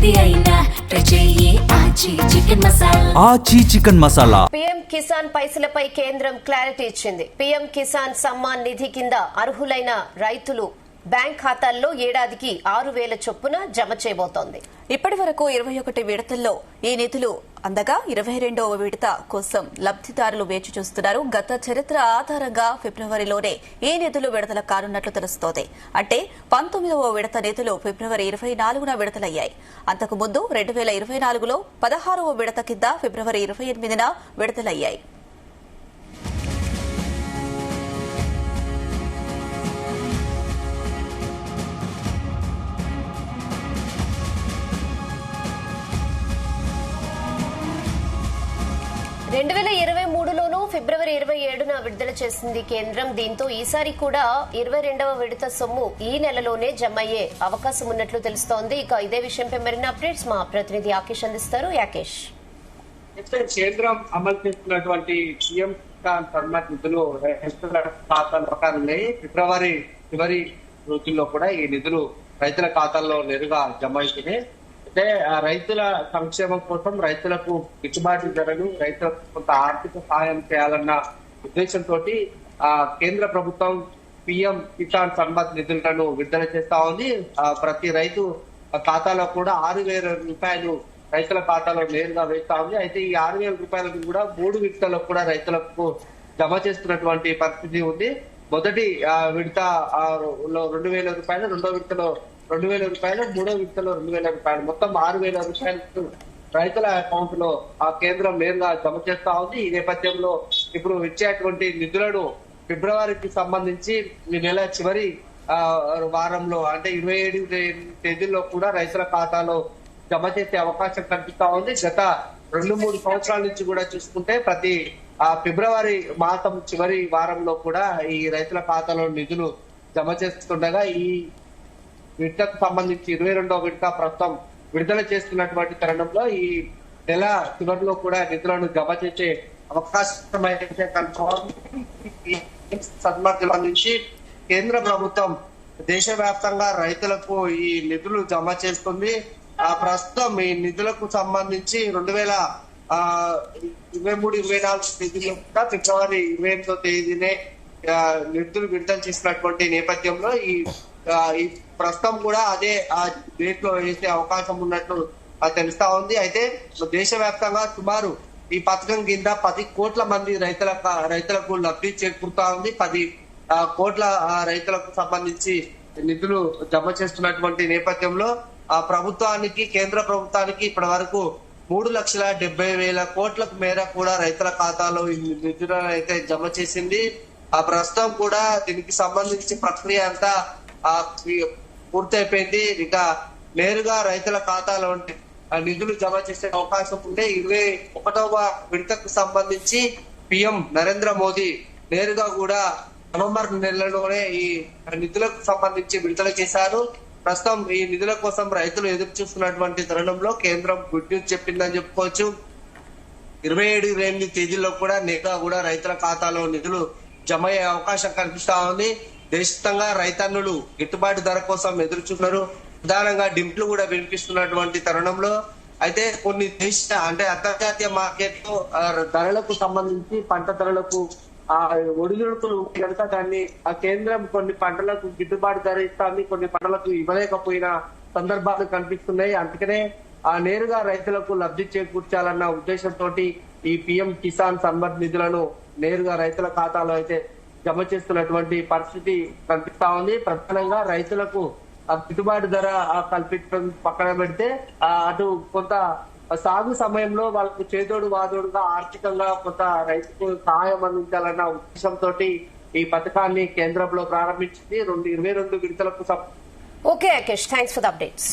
ఏది అయినా ట్రై చెయ్యి ఆచి చికెన్ మసాలా. ఆచి చికెన్ మసాలా. పీఎం కిసాన్ పైసలపై కేంద్రం క్లారిటీ ఇచ్చింది. పీఎం కిసాన్ సమ్మాన్ నిధి కింద అర్హులైన రైతులు బ్యాంక్ ఖాతాల్లో ఏడాదికి 6,000 చొప్పున జమ చేయబోతోంది. ఇప్పటి వరకు 21 విడతల్లో ఈ నిధులు అందగా 22వ విడత కోసం లబ్దిదారులు వేచి చూస్తున్నారు. గత చరిత్ర ఆధారంగా ఫిబ్రవరిలోనే ఈ నిధులు విడుదల కానున్నట్లు తెలుస్తోంది. అంటే 19వ విడత నిధులు ఫిబ్రవరి 24న విడుదలయ్యాయి. అంతకుముందు 2024లో 16వ విడత కింద ఫిబ్రవరి 28న విడుదలయ్యాయి. ఫిబ్రవరి 27న విడుదల చేసింది కేంద్రం. దీంతో ఈసారి కూడా 22వ విడత సొమ్ము ఈ నెలలోనే జమ అయ్యే అవకాశం ఉన్నట్లు తెలుస్తోంది. ఇక ఇదే విషయంపై మరిన్ని అప్డేట్స్ మా ప్రతినిధి యాకేష్ అందిస్తారు. యాకేష్, కేంద్రం అమలు చేస్తున్నటువంటి పీఎం కిసాన్ సమ్మాన్ నిధులు రైతుల ఖాతాలో ఫిబ్రవరి చివరి రోజుల్లో కూడా ఈ నిధులు రైతుల ఖాతాల్లో నేరుగా జమ అవుతున్నాయి. అంటే రైతుల సంక్షేమం కోసం రైతులకు గిట్టుబాటు ధరలు, రైతులకు కొంత ఆర్థిక సహాయం చేయాలన్న ఉద్దేశంతో కేంద్ర ప్రభుత్వం పీఎం కిసాన్ సమ్మాన్ నిధులను విడుదల చేస్తా ఉంది. ప్రతి రైతు ఖాతాలో కూడా 6,000 రూపాయలు రైతుల ఖాతాలో నేరుగా వేస్తా ఉంది. అయితే ఈ 6,000 రూపాయలకు కూడా 3 విడతల్లో కూడా రైతులకు జమ చేస్తున్నటువంటి పరిస్థితి ఉంది. మొదటి విడత 2,000 రూపాయలు, రెండో విడతలో 2,000 రూపాయలు, మూడో విడతలో 2,000 రూపాయలు, మొత్తం 6,000 రూపాయలు రైతుల అకౌంట్ లో ఆ కేంద్రం నేరుగా జమ చేస్తా ఉంది. ఈ నేపథ్యంలో ఇప్పుడు ఇచ్చేటువంటి నిధులను ఫిబ్రవరికి సంబంధించి ఈ నెల చివరి వారంలో అంటే 27 తేదీల్లో కూడా రైతుల ఖాతాలో జమ చేసే అవకాశం కనిపిస్తా ఉంది. గత 2-3 సంవత్సరాల నుంచి కూడా చూసుకుంటే ప్రతి ఫిబ్రవరి మాసం చివరి వారంలో కూడా ఈ రైతుల ఖాతాలో నిధులు జమ చేస్తుండగా ఈ విడతకు సంబంధించి 22వ విడత ప్రస్తుతం విడుదల చేస్తున్నటువంటి తరుణంలో ఈ నెల చివరిలో కూడా నిధులను జమ చేసే అవకాశం అయితే సంబంధించి కేంద్ర ప్రభుత్వం దేశవ్యాప్తంగా రైతులకు ఈ నిధులు జమ చేస్తుంది. ప్రస్తుతం ఈ నిధులకు సంబంధించి 2023-24 తేదీలో కూడా ఫిబ్రవరి 28వ తేదీనే నిధులు విడుదల చేసినటువంటి నేపథ్యంలో ఈ ప్రస్తుతం కూడా అదే ఆ డేట్ లో వేసే అవకాశం ఉన్నట్లు తెలుస్తా ఉంది. అయితే దేశవ్యాప్తంగా సుమారు ఈ పథకం కింద 10 కోట్ల మంది రైతులకు లబ్ధి చేకూరుతా ఉంది. 10 కోట్ల రైతులకు సంబంధించి నిధులు జమ చేస్తున్నటువంటి నేపథ్యంలో ప్రభుత్వానికి, కేంద్ర ప్రభుత్వానికి ఇప్పటి వరకు 3,70,000 కోట్ల మేర కూడా రైతుల ఖాతాలో ఈ నిధులను అయితే జమ చేసింది. ప్రస్తుతం కూడా దీనికి సంబంధించి ప్రక్రియ అంతా పూర్తయిపోయింది. ఇక నేరుగా రైతుల ఖాతాలో నిధులు జమ చేసే అవకాశం ఉంటే 21వ విడతకు సంబంధించి పీఎం నరేంద్ర మోదీ నేరుగా కూడా నవంబర్ నెలలోనే ఈ నిధులకు సంబంధించి విడుదల చేశారు. ప్రస్తుతం ఈ నిధుల కోసం రైతులు ఎదురు చూస్తున్నటువంటి తరుణంలో కేంద్రం గుడ్ న్యూస్ చెప్పిందని చెప్పుకోవచ్చు. 27 తేదీల్లో కూడా నేరుగా కూడా రైతుల ఖాతాలో నిధులు జమ అయ్యే అవకాశం కనిపిస్తా ఉంది. దేశంగా రైతన్నులు గిట్టుబాటు ధర కోసం ఎదురు చూస్తున్నారు. ప్రధానంగా డింపులు కూడా వినిపిస్తున్నటువంటి తరుణంలో అయితే కొన్ని అంటే అంతర్జాతీయ మార్కెట్ లో ధరలకు సంబంధించి పంట ధరలకు ఒడిదుడుకులు కనుక దాన్ని ఆ కేంద్రం కొన్ని పంటలకు గిట్టుబాటు ధర ఇస్తుంది, కొన్ని పంటలకు ఇవ్వలేకపోయిన సందర్భాలు కనిపిస్తున్నాయి. అందుకనే నేరుగా రైతులకు లబ్ధి చేకూర్చాలన్న ఉద్దేశంతో ఈ పీఎం కిసాన్ సమ్మాన్ నిధులను నేరుగా రైతుల ఖాతాలో అయితే జమ చేస్తున్నటువంటి పరిస్థితి కనిపిస్తా ఉంది. ప్రధానంగా రైతులకు గిట్టుబాటు ధర కల్పించడం పక్కన పెడితే అటు కొంత సాగు సమయంలో వాళ్ళకు చేదోడు వాదోడుగా ఆర్థికంగా కొంత రైతుకు సహాయం అందించాలన్న ఉద్దేశంతో ఈ పథకాన్ని కేంద్రంలో ప్రారంభించింది. 22 విడతలకు. Okay Yakesh, thanks for the updates.